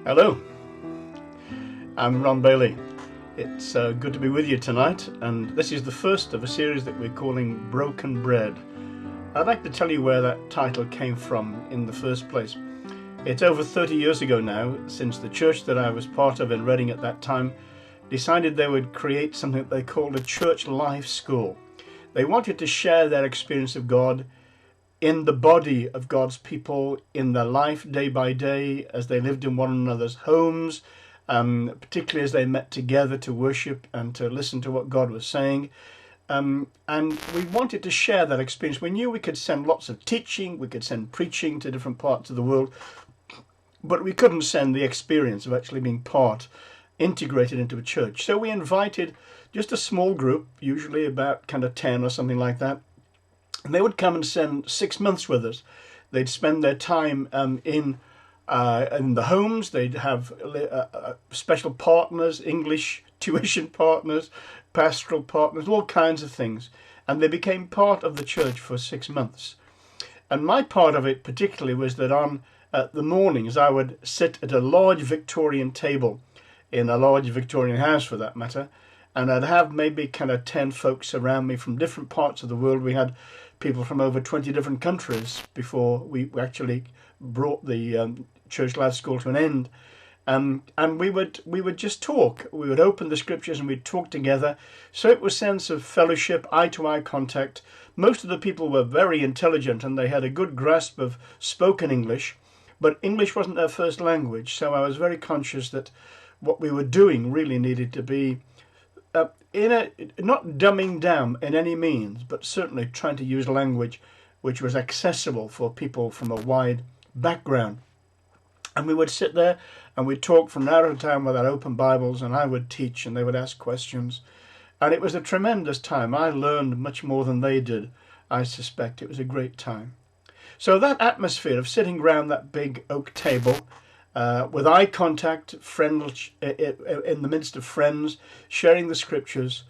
Hello, I'm Ron Bailey. It's good to be with you tonight, and this is the first of a series that we're calling Broken Bread. I'd like to tell you where that title came from in the first place. It's over 30 years ago now since the church that I was part of in Reading at that time decided they would create something that they called a church life school. They wanted to share their experience of God in the body of God's people, in their life day by day, as they lived in one another's homes, particularly as they met together to worship and to listen to what God was saying. And we wanted to share that experience. We knew we could send lots of teaching, we could send preaching to different parts of the world, but we couldn't send the experience of actually being integrated into a church. So we invited just a small group, usually about kind of 10 or something like that. And they would come and spend 6 months with us. They'd spend their time in the homes. They'd have special partners, English tuition partners, pastoral partners, all kinds of things. And they became part of the church for 6 months. And my part of it particularly was that on the mornings I would sit at a large Victorian table in a large Victorian house, for that matter, and I'd have maybe kind of 10 folks around me from different parts of the world. We had people from over 20 different countries before we actually brought the church life school to an end. And we would just talk. We would open the scriptures and we'd talk together. So it was a sense of fellowship, eye-to-eye contact. Most of the people were very intelligent and they had a good grasp of spoken English, but English wasn't their first language. So I was very conscious that what we were doing really needed to be not dumbing down in any means, but certainly trying to use language which was accessible for people from a wide background. And we would sit there and we'd talk from hour to time with our open Bibles, and I would teach and they would ask questions. And it was a tremendous time. I learned much more than they did, I suspect. It was a great time. So that atmosphere of sitting around that big oak table, with eye contact, friends in the midst of friends, sharing the scriptures.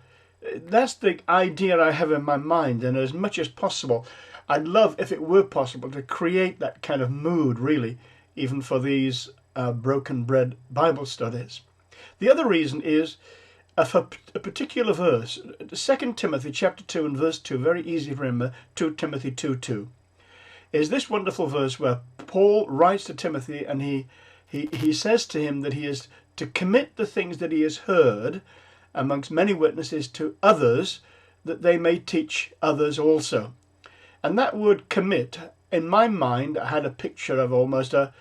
That's the idea I have in my mind, and as much as possible, I'd love, if it were possible, to create that kind of mood, really, even for these broken bread Bible studies. The other reason is for a particular verse, 2 Timothy chapter 2 and verse 2, very easy to remember, 2 Timothy 2:2, is this wonderful verse where Paul writes to Timothy and he says to him that he is to commit the things that he has heard amongst many witnesses to others, that they may teach others also. And that word commit, in my mind, I had a picture of almost a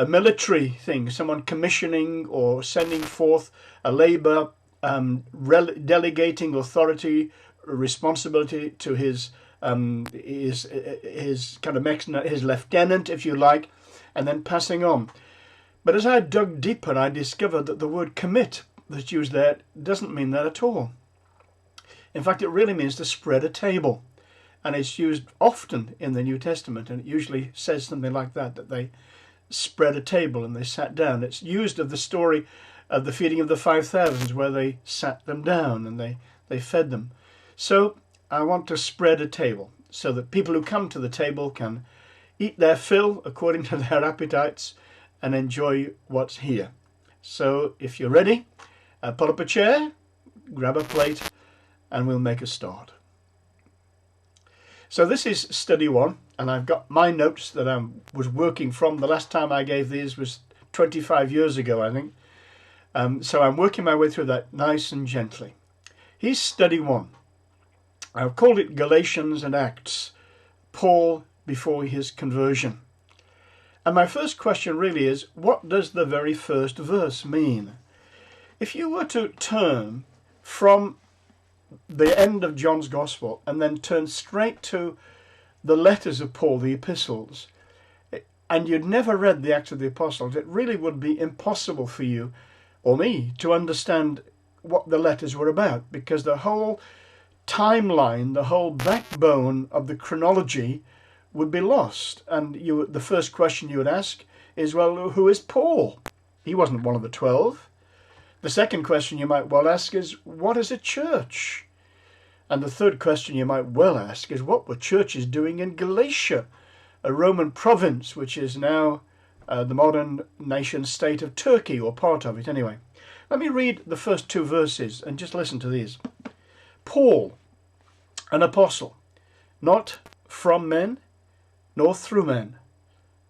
military thing, someone commissioning or sending forth a labor, delegating authority, responsibility to his kind of his lieutenant, if you like, and then passing on. But as I dug deeper, I discovered that the word commit that's used there doesn't mean that at all. In fact, it really means to spread a table. And it's used often in the New Testament, and it usually says something like that they spread a table and they sat down. It's used of the story of the feeding of the 5,000, where they sat them down and they fed them. So I want to spread a table so that people who come to the table can eat their fill according to their appetites and enjoy what's here. So if you're ready, pull up a chair, grab a plate, and we'll make a start. So this is study 1, and I've got my notes that I was working from. The last time I gave these was 25 years ago, I think. So I'm working my way through that nice and gently. Here's study 1. I've called it Galatians and Acts, Paul before his conversion. And my first question really is, what does the very first verse mean? If you were to turn from the end of John's Gospel and then turn straight to the letters of Paul, the epistles, and you'd never read the Acts of the Apostles, it really would be impossible for you or me to understand what the letters were about, because the whole timeline, the whole backbone of the chronology would be lost. And the first question you would ask is, well, who is Paul? He wasn't one of the 12. The second question you might well ask is, what is a church? And the third question you might well ask is, what were churches doing in Galatia, a Roman province which is now the modern nation state of Turkey, or part of it anyway. Let me read the first two verses and just listen to these. Paul, an apostle, not from men, nor through men,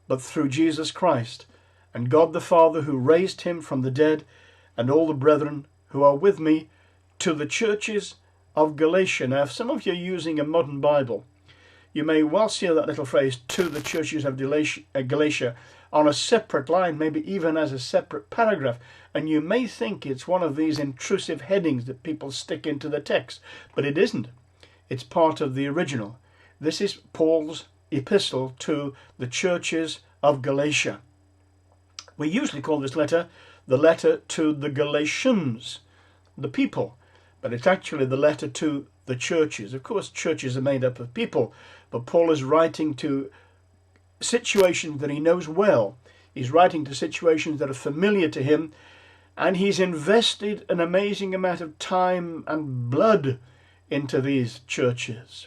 but through Jesus Christ, and God the Father who raised him from the dead, and all the brethren who are with me, to the churches of Galatia. Now, if some of you are using a modern Bible, you may well see that little phrase, to the churches of Galatia, on a separate line, maybe even as a separate paragraph. And you may think it's one of these intrusive headings that people stick into the text, but it isn't. It's part of the original. This is Paul's epistle to the churches of Galatia. We usually call this letter the letter to the Galatians, the people, but it's actually the letter to the churches. Of course, churches are made up of people, but Paul is writing to situations that he knows well. He's writing to situations that are familiar to him, and he's invested an amazing amount of time and blood into these churches.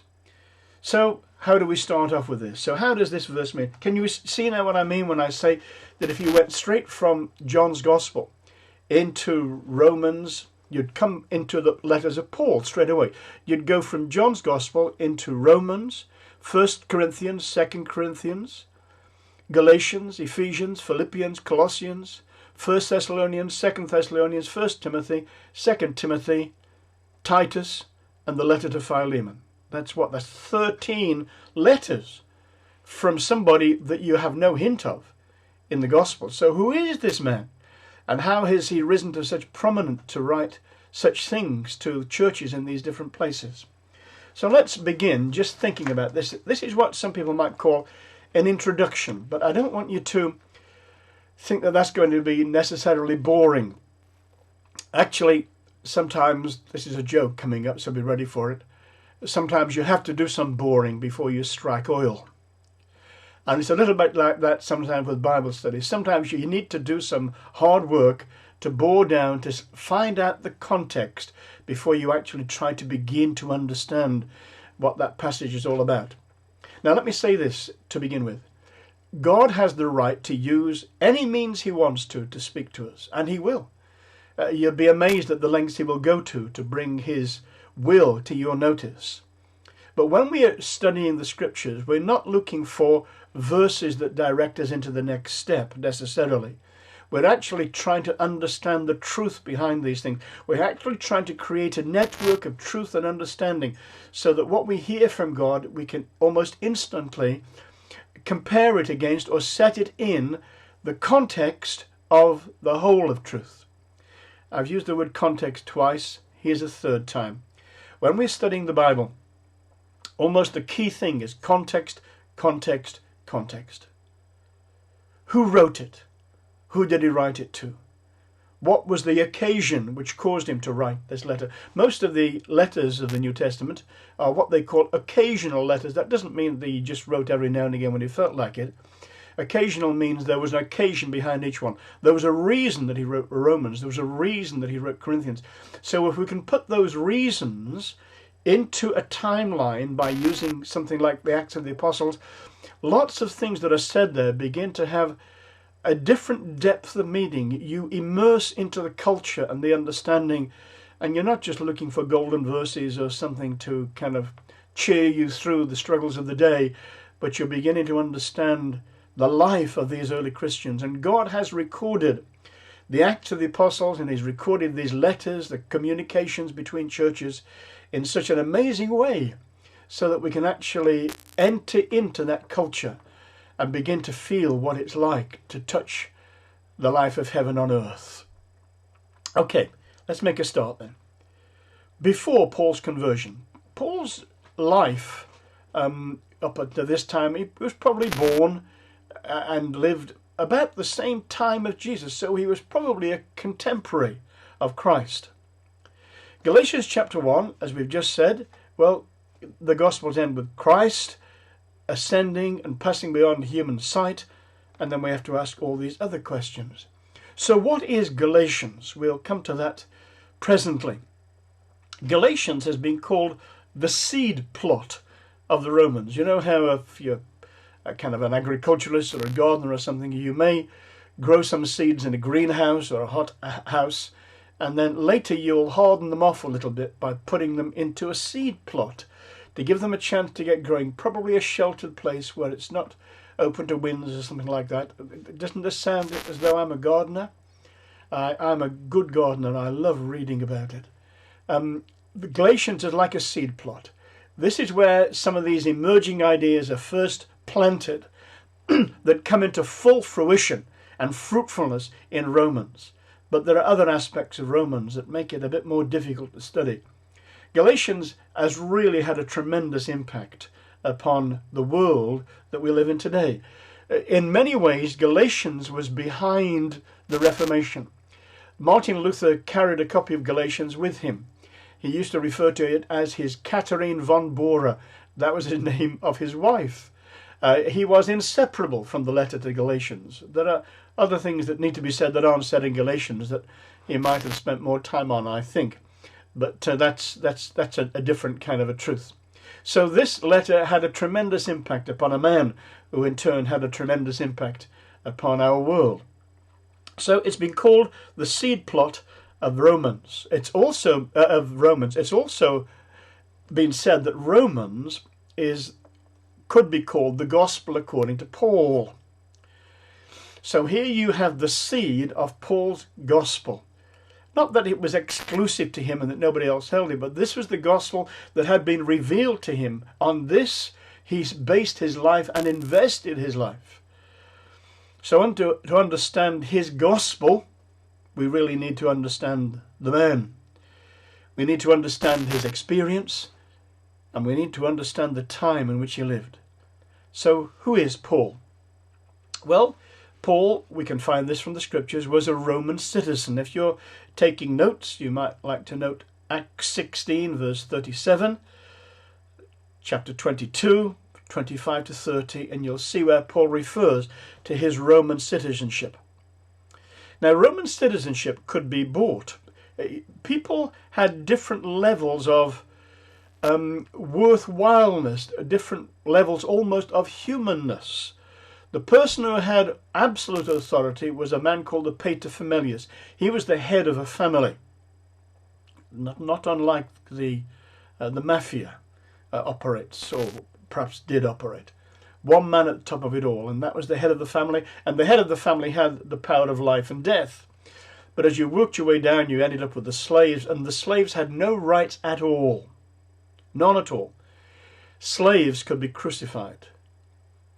So how do we start off with this? So how does this verse mean? Can you see now what I mean when I say that if you went straight from John's Gospel into Romans, you'd come into the letters of Paul straight away. You'd go from John's Gospel into Romans, 1 Corinthians, 2 Corinthians, Galatians, Ephesians, Philippians, Colossians, 1 Thessalonians, 2 Thessalonians, 1 Timothy, 2 Timothy, Titus, and the letter to Philemon. That's 13 letters from somebody that you have no hint of in the Gospel. So who is this man? And how has he risen to such prominence to write such things to churches in these different places? So let's begin just thinking about this. This is what some people might call an introduction, but I don't want you to think that that's going to be necessarily boring. Actually, sometimes, this is a joke coming up, so be ready for it. Sometimes you have to do some boring before you strike oil. And it's a little bit like that sometimes with Bible studies. Sometimes you need to do some hard work to bore down, to find out the context before you actually try to begin to understand what that passage is all about. Now let me say this to begin with. God has the right to use any means he wants to speak to us, and he will. You'll be amazed at the lengths he will go to bring his will to your notice. But when we are studying the scriptures, we're not looking for verses that direct us into the next step necessarily. We're actually trying to understand the truth behind these things. We're actually trying to create a network of truth and understanding so that what we hear from God, we can almost instantly compare it against or set it in the context of the whole of truth. I've used the word context twice. Here's a third time. When we're studying the Bible, almost the key thing is context, context, context. Who wrote it? Who did he write it to? What was the occasion which caused him to write this letter? Most of the letters of the New Testament are what they call occasional letters. That doesn't mean that he just wrote every now and again when he felt like it. Occasional means there was an occasion behind each one. There was a reason that he wrote Romans. There was a reason that he wrote Corinthians. So if we can put those reasons into a timeline by using something like the Acts of the Apostles, lots of things that are said there begin to have a different depth of meaning. You immerse into the culture and the understanding, and you're not just looking for golden verses or something to kind of cheer you through the struggles of the day, but you're beginning to understand the life of these early Christians. And God has recorded the Acts of the Apostles, and he's recorded these letters, the communications between churches, in such an amazing way so that we can actually enter into that culture and begin to feel what it's like to touch the life of heaven on earth. Okay, let's make a start then. Before Paul's conversion, Paul's life up until this time, he was probably born and lived about the same time as Jesus, so he was probably a contemporary of Christ. Galatians chapter 1, as we've just said, well, the Gospels end with Christ ascending and passing beyond human sight, and then we have to ask all these other questions. So what is Galatians? We'll come to that presently. Galatians has been called the seed plot of the Romans. You know how if you a kind of an agriculturalist or a gardener or something, you may grow some seeds in a greenhouse or a hot house, and then later you'll harden them off a little bit by putting them into a seed plot to give them a chance to get growing, probably a sheltered place where it's not open to winds or something like that. Doesn't this sound as though I'm a gardener? I'm a good gardener. I love reading about it. The Galatians is like a seed plot. This is where some of these emerging ideas are first planted that come into full fruition and fruitfulness in Romans. But there are other aspects of Romans that make it a bit more difficult to study. Galatians has really had a tremendous impact upon the world that we live in today. In many ways, Galatians was behind the Reformation. Martin Luther carried a copy of Galatians with him. He used to refer to it as his Katharine von Bora. That was the name of his wife. He was inseparable from the letter to Galatians. There are other things that need to be said that aren't said in Galatians that he might have spent more time on, I think. But that's a different kind of a truth. So this letter had a tremendous impact upon a man who in turn had a tremendous impact upon our world. So it's been called the seed plot of Romans. It's also It's also been said that Romans could be called the gospel according to Paul. So here you have the seed of Paul's gospel. Not that it was exclusive to him and that nobody else held it, but this was the gospel that had been revealed to him. On this, he's based his life and invested his life. So to understand his gospel, we really need to understand the man. We need to understand his experience, and we need to understand the time in which he lived. So who is Paul? Well, Paul, we can find this from the scriptures, was a Roman citizen. If you're taking notes, you might like to note Acts 16, verse 37, chapter 22, 25 to 30, and you'll see where Paul refers to his Roman citizenship. Now, Roman citizenship could be bought. People had different levels of worthwhileness, different levels almost of humanness. The person who had absolute authority was a man called the paterfamilias. He was the head of a family, not unlike the mafia operates, or perhaps did operate. One man at the top of it all, and that was the head of the family, and the head of the family had the power of life and death. But as you worked your way down, you ended up with the slaves, and the slaves had no rights at all. None at all. Slaves could be crucified.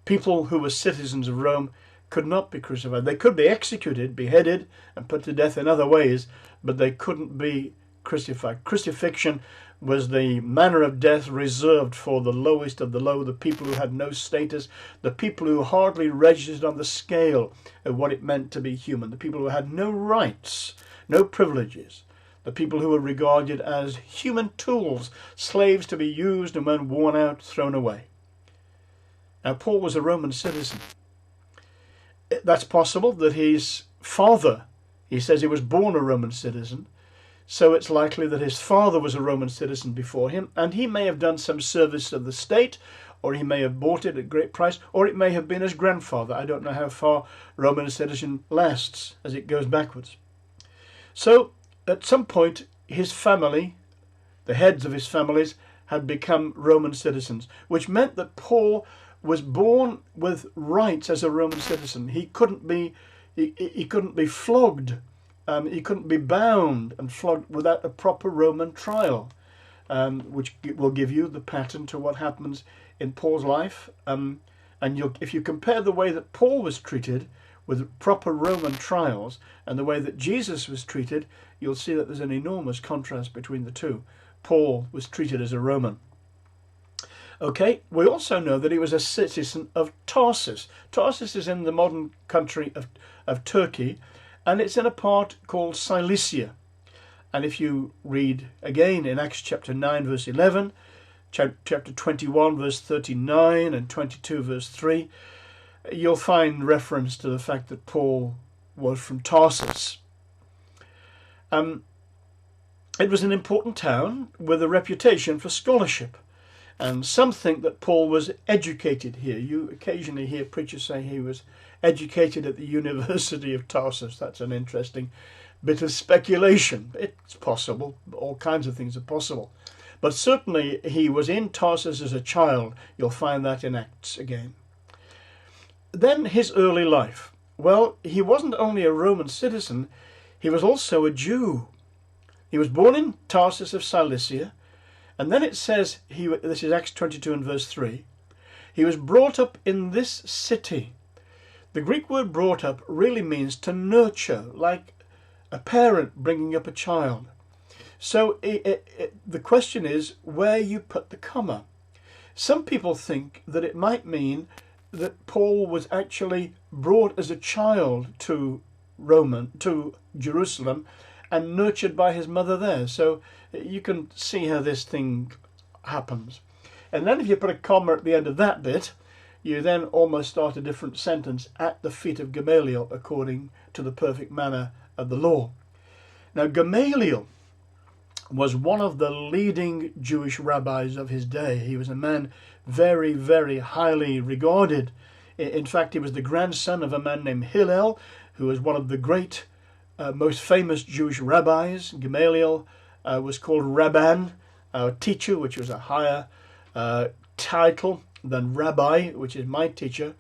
People who were citizens of Rome could not be crucified. They could be executed, beheaded, and put to death in other ways, but they couldn't be crucified. Crucifixion was the manner of death reserved for the lowest of the low, the people who had no status, the people who hardly registered on the scale of what it meant to be human, the people who had no rights, no privileges, the people who were regarded as human tools, slaves to be used and when worn out, thrown away. Now, Paul was a Roman citizen. That's possible that his father, he says he was born a Roman citizen, so it's likely that his father was a Roman citizen before him, and he may have done some service of the state, or he may have bought it at great price, or it may have been his grandfather. I don't know how far Roman citizen lasts as it goes backwards. So, at some point, his family, the heads of his families, had become Roman citizens, which meant that Paul was born with rights as a Roman citizen. He couldn't be flogged. He couldn't be bound and flogged without a proper Roman trial, which will give you the pattern to what happens in Paul's life. And if you compare the way that Paul was treated with proper Roman trials and the way that Jesus was treated, you'll see that there's an enormous contrast between the two. Paul was treated as a Roman. Okay, we also know that he was a citizen of Tarsus. Tarsus is in the modern country of Turkey, and it's in a part called Cilicia. And if you read again in Acts chapter 9, verse 11, chapter 21, verse 39, and 22, verse 3, you'll find reference to the fact that Paul was from Tarsus. It was an important town with a reputation for scholarship. And some think that Paul was educated here. You occasionally hear preachers say he was educated at the University of Tarsus. That's an interesting bit of speculation. It's possible. All kinds of things are possible. But certainly he was in Tarsus as a child. You'll find that in Acts again. Then his early life. Well, he wasn't only a Roman citizen, he was also a Jew. He was born in Tarsus of Cilicia, and then it says, this is Acts 22 and verse 3, he was brought up in this city. The Greek word brought up really means to nurture, like a parent bringing up a child. So the question is where you put the comma. Some people think that it might mean that Paul was actually brought as a child to Jerusalem and nurtured by his mother there. So you can see how this thing happens. And then if you put a comma at the end of that bit, you then almost start a different sentence, at the feet of Gamaliel, according to the perfect manner of the law. Now Gamaliel was one of the leading Jewish rabbis of his day. He was a man very, very highly regarded. In fact, he was the grandson of a man named Hillel, who was one of the great, most famous Jewish rabbis. Gamaliel was called Rabban, teacher, which was a higher title than rabbi, which is my teacher,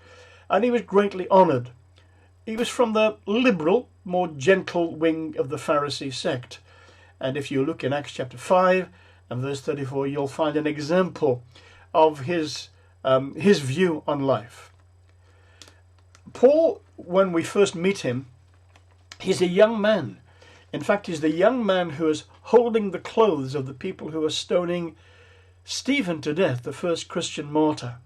and he was greatly honoured. He was from the liberal, more gentle wing of the Pharisee sect. And if you look in Acts chapter 5 and verse 34, you'll find an example of his view on life. Paul, when we first meet him, he's a young man. In fact, he's the young man who is holding the clothes of the people who are stoning Stephen to death, the first Christian martyr.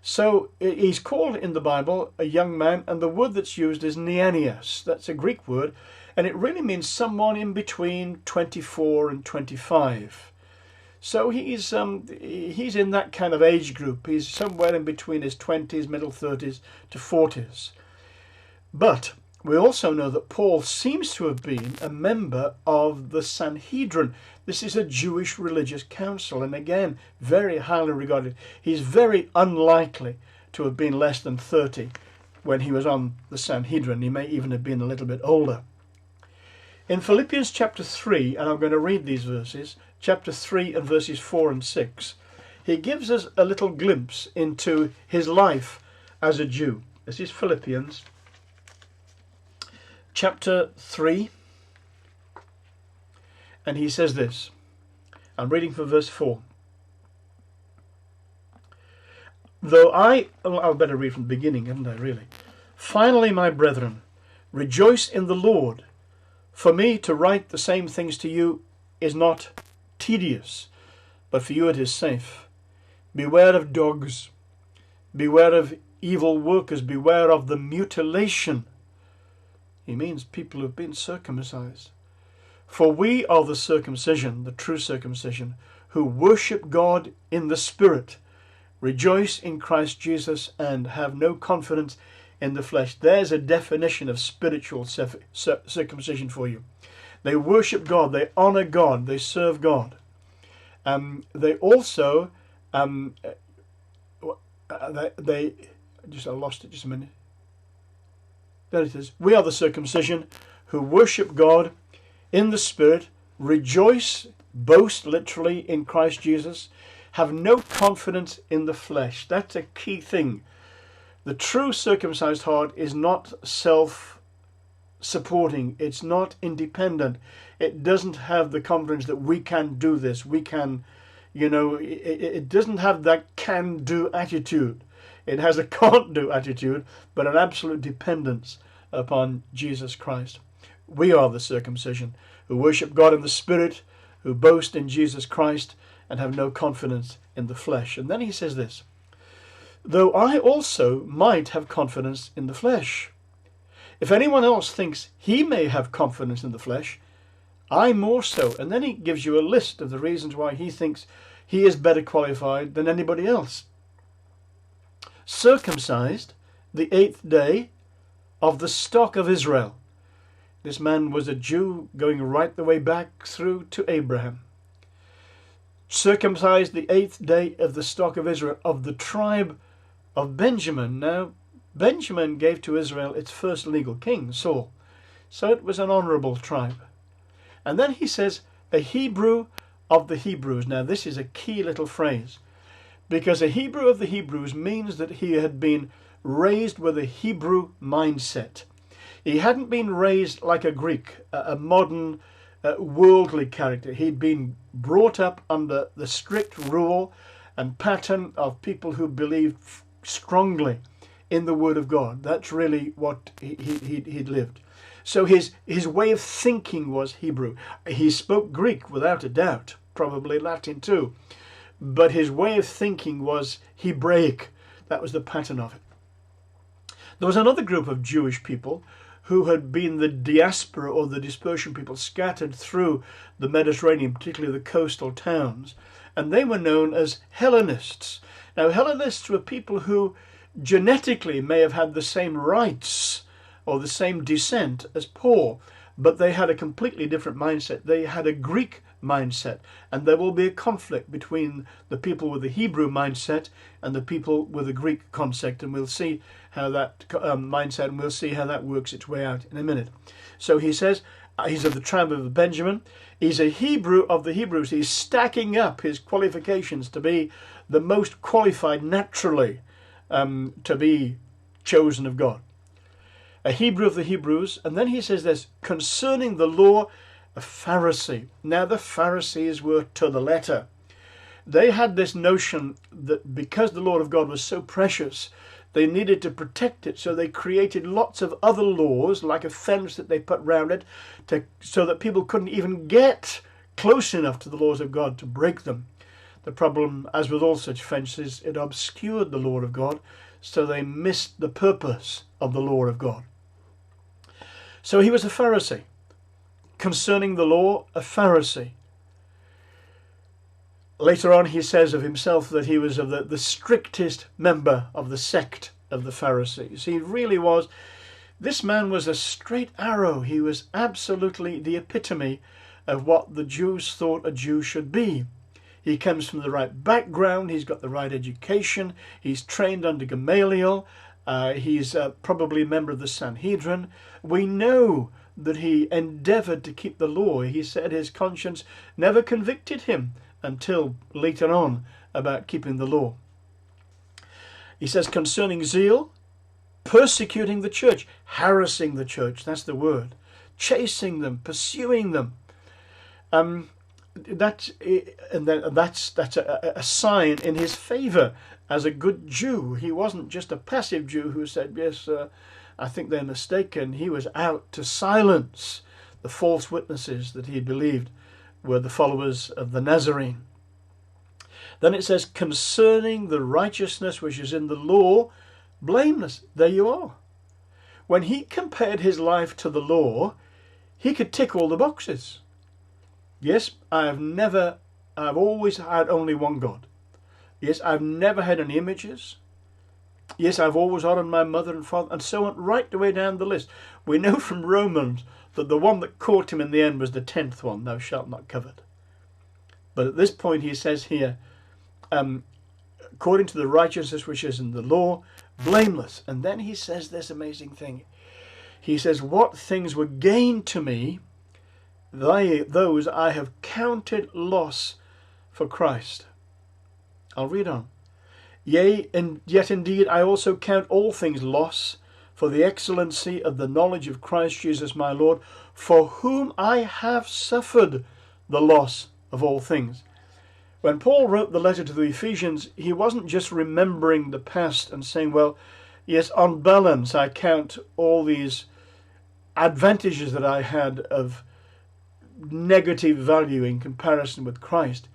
So he's called in the Bible a young man, and the word that's used is neanias. That's a Greek word, and it really means someone in between 24 and 25. So he's in that kind of age group. He's somewhere in between his 20s, middle 30s to 40s. But we also know that Paul seems to have been a member of the Sanhedrin. This is a Jewish religious council, and again, very highly regarded. He's very unlikely to have been less than 30 when he was on the Sanhedrin. He may even have been a little bit older. In Philippians chapter 3, and I'm going to read these verses, chapter 3 and verses 4 and 6, he gives us a little glimpse into his life as a Jew. This is Philippians chapter 3, and he says this. I'm reading from verse 4. I'll better read from the beginning, hadn't I, really? Finally, my brethren, rejoice in the Lord. For me to write the same things to you is not tedious, but for you it is safe. Beware of dogs, beware of evil workers, beware of the mutilation. He means people who've been circumcised. For we are the circumcision, the true circumcision, who worship God in the Spirit, rejoice in Christ Jesus, and have no confidence in the flesh. There's a definition of spiritual circumcision for you. They worship God, they honour God, they serve God. They also, I lost it just a minute. There it is. We are the circumcision who worship God in the Spirit, rejoice, boast literally in Christ Jesus, have no confidence in the flesh. That's a key thing. The true circumcised heart is not self-supporting. It's not independent. It doesn't have the confidence that we can do this. We can, it doesn't have that can-do attitude. It has a can't-do attitude, but an absolute dependence upon Jesus Christ. We are the circumcision who worship God in the Spirit, who boast in Jesus Christ, and have no confidence in the flesh. And then he says this, though I also might have confidence in the flesh. If anyone else thinks he may have confidence in the flesh, I more so. And then he gives you a list of the reasons why he thinks he is better qualified than anybody else. Circumcised the 8th day of the stock of Israel. This man was a Jew going right the way back through to Abraham. circumcised the 8th day of the stock of Israel, of the tribe of Benjamin. Now, Benjamin gave to Israel its first legal king, Saul. So it was an honourable tribe. And then he says, a Hebrew of the Hebrews. Now, this is a key little phrase, because a Hebrew of the Hebrews means that he had been raised with a Hebrew mindset. He hadn't been raised like a Greek, a modern, worldly character. He'd been brought up under the strict rule and pattern of people who believed strongly in the Word of God. That's really what he'd lived. So his way of thinking was Hebrew. He spoke Greek without a doubt, probably Latin too, but his way of thinking was Hebraic. That was the pattern of it. There was another group of Jewish people who had been the diaspora or the dispersion people scattered through the Mediterranean, particularly the coastal towns, and they were known as Hellenists. Now, Hellenists were people who genetically may have had the same rights or the same descent as Paul, but they had a completely different mindset. They had a Greek mindset, and there will be a conflict between the people with the Hebrew mindset and the people with the Greek concept, and we'll see how that mindset, and we'll see how that works its way out in a minute. So he says he's of the tribe of Benjamin. He's a Hebrew of the Hebrews. He's stacking up his qualifications to be the most qualified naturally to be chosen of God. A Hebrew of the Hebrews. And then he says this, concerning the law, a Pharisee. Now the Pharisees were to the letter. They had this notion that because the law of God was so precious, they needed to protect it. So they created lots of other laws, like a fence that they put round it, so that people couldn't even get close enough to the laws of God to break them. The problem, as with all such fences, it obscured the law of God, so they missed the purpose of the law of God. So he was a Pharisee. Concerning the law, a Pharisee. Later on he says of himself that he was of the strictest member of the sect of the Pharisees. He really was. This man was a straight arrow. He was absolutely the epitome of what the Jews thought a Jew should be. He comes from the right background. He's got the right education. He's trained under Gamaliel. He's probably a member of the Sanhedrin. We know that he endeavoured to keep the law. He said his conscience never convicted him until later on about keeping the law. He says concerning zeal, persecuting the church, harassing the church, that's the word, chasing them, pursuing them. That's a sign in his favour as a good Jew. He wasn't just a passive Jew who said, yes, I think they're mistaken. He was out to silence the false witnesses that he believed were the followers of the Nazarene. Then it says, concerning the righteousness which is in the law, blameless. There you are. When he compared his life to the law, he could tick all the boxes. Yes, I've always had only one God. Yes, I've never had any images. Yes, I've always honoured my mother and father, and so on, right the way down the list. We know from Romans that the one that caught him in the end was the 10th one, thou shalt not covet. But at this point he says here, according to the righteousness which is in the law, blameless. And then he says this amazing thing. He says, what things were gained to me, those I have counted loss for Christ. I'll read on. Yea, and yet indeed I also count all things loss for the excellency of the knowledge of Christ Jesus my Lord, for whom I have suffered the loss of all things. When Paul wrote the letter to the Ephesians, he wasn't just remembering the past and saying, well, yes, on balance I count all these advantages that I had of negative value in comparison with Christ.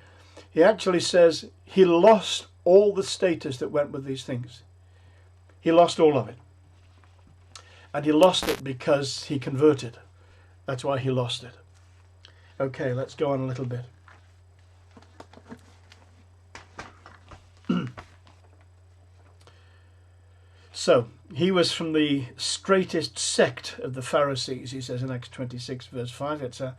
He actually says he lost all the status that went with these things. He lost all of it. And he lost it because he converted. That's why he lost it. Okay, let's go on a little bit. So, he was from the straightest sect of the Pharisees, he says in Acts 26 verse 5.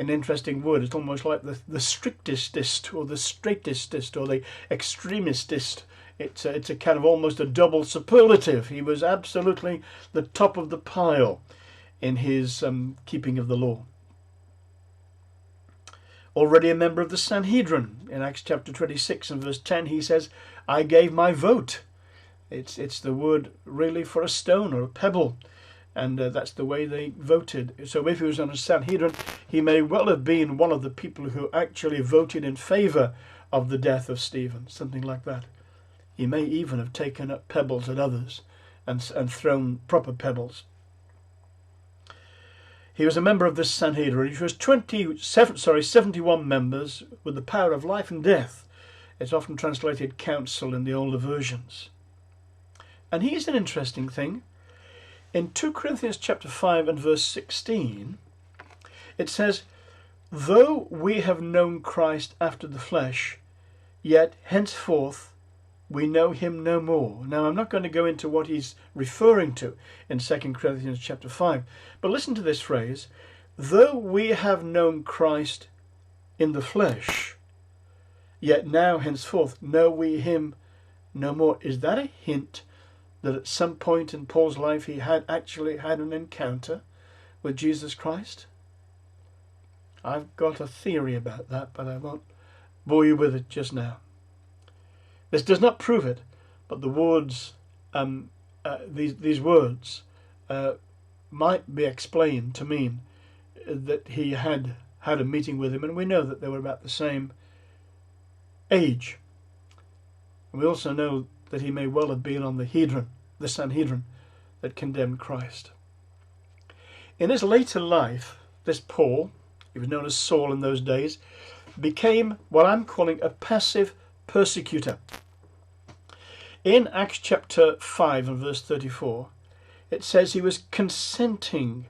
an interesting word. It's almost like the strictest or the straightest or the extremistest. It's a kind of almost a double superlative. He was absolutely the top of the pile in his keeping of the law. Already a member of the Sanhedrin. In Acts chapter 26 and verse 10 he says, I gave my vote. It's the word really for a stone or a pebble. And that's the way they voted. So if he was on a Sanhedrin, he may well have been one of the people who actually voted in favour of the death of Stephen, something like that. He may even have taken up pebbles at others and thrown proper pebbles. He was a member of this Sanhedrin, which was 71 members with the power of life and death. It's often translated council in the older versions. And here's an interesting thing. In 2 Corinthians chapter 5 and verse 16, it says, though we have known Christ after the flesh, yet henceforth we know him no more. Now, I'm not going to go into what he's referring to in 2 Corinthians chapter 5, but listen to this phrase, though we have known Christ in the flesh, yet now henceforth know we him no more. Is that a hint that at some point in Paul's life he had actually had an encounter with Jesus Christ? I've got a theory about that, but I won't bore you with it just now. This does not prove it, but the words, these words might be explained to mean that he had a meeting with him, and we know that they were about the same age. And we also know that he may well have been on the Sanhedrin that condemned Christ. In his later life, this Paul, he was known as Saul in those days, became what I'm calling a passive persecutor. In Acts chapter 5 and verse 34, it says he was consenting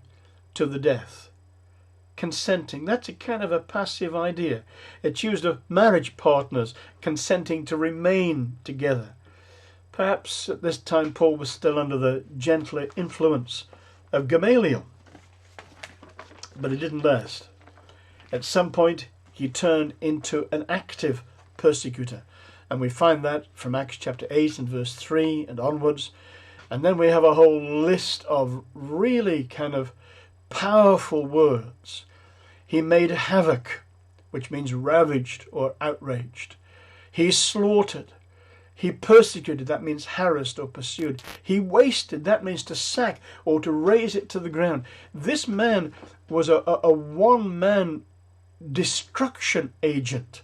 to the death. Consenting, that's a kind of a passive idea. It's used of marriage partners consenting to remain together. Perhaps at this time Paul was still under the gentler influence of Gamaliel, but it didn't last. At some point he turned into an active persecutor, and we find that from Acts chapter 8 and verse 3 and onwards. And then we have a whole list of really kind of powerful words. He made havoc, which means ravaged or outraged. He slaughtered. He persecuted, that means harassed or pursued. He wasted, that means to sack or to raze it to the ground. This man was a one-man destruction agent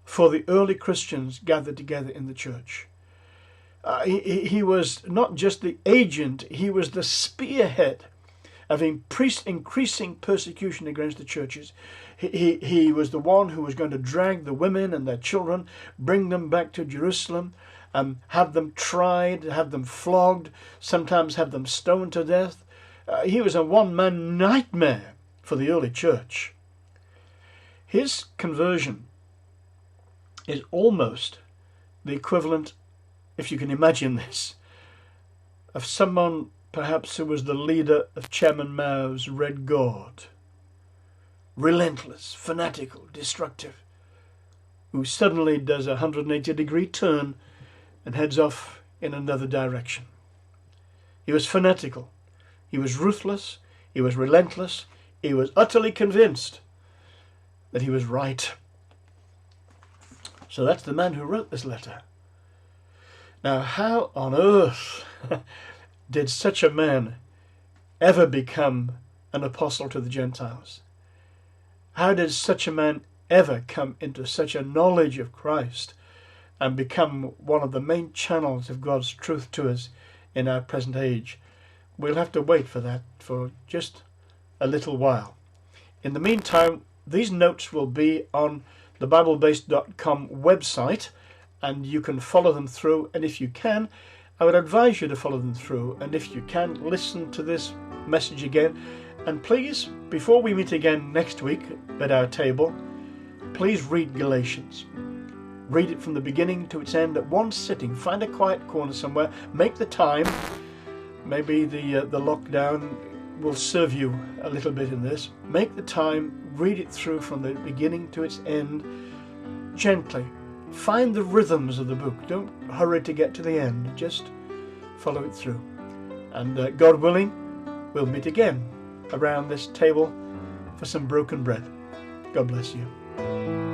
for the early Christians gathered together in the church. He was not just the agent, he was the spearhead of increasing persecution against the churches. He was the one who was going to drag the women and their children, bring them back to Jerusalem, have them tried, have them flogged, sometimes have them stoned to death. He was a one-man nightmare for the early church. His conversion is almost the equivalent, if you can imagine this, of someone perhaps who was the leader of Chairman Mao's Red Guard. Relentless, fanatical, destructive, who suddenly does a 180-degree turn and heads off in another direction. He was fanatical, he was ruthless, he was relentless, he was utterly convinced that he was right. So that's the man who wrote this letter. Now, how on earth did such a man ever become an apostle to the Gentiles? How did such a man ever come into such a knowledge of Christ and become one of the main channels of God's truth to us in our present age? We'll have to wait for that for just a little while. In the meantime, these notes will be on the BibleBased.com website, and you can follow them through. And if you can, I would advise you to follow them through. And if you can, listen to this message again. And please, before we meet again next week at our table, please read Galatians. Read it from the beginning to its end at one sitting. Find a quiet corner somewhere. Make the time. Maybe the lockdown will serve you a little bit in this. Make the time, read it through from the beginning to its end, gently. Find the rhythms of the book. Don't hurry to get to the end. Just follow it through. And God willing, we'll meet again around this table for some broken bread. God bless you.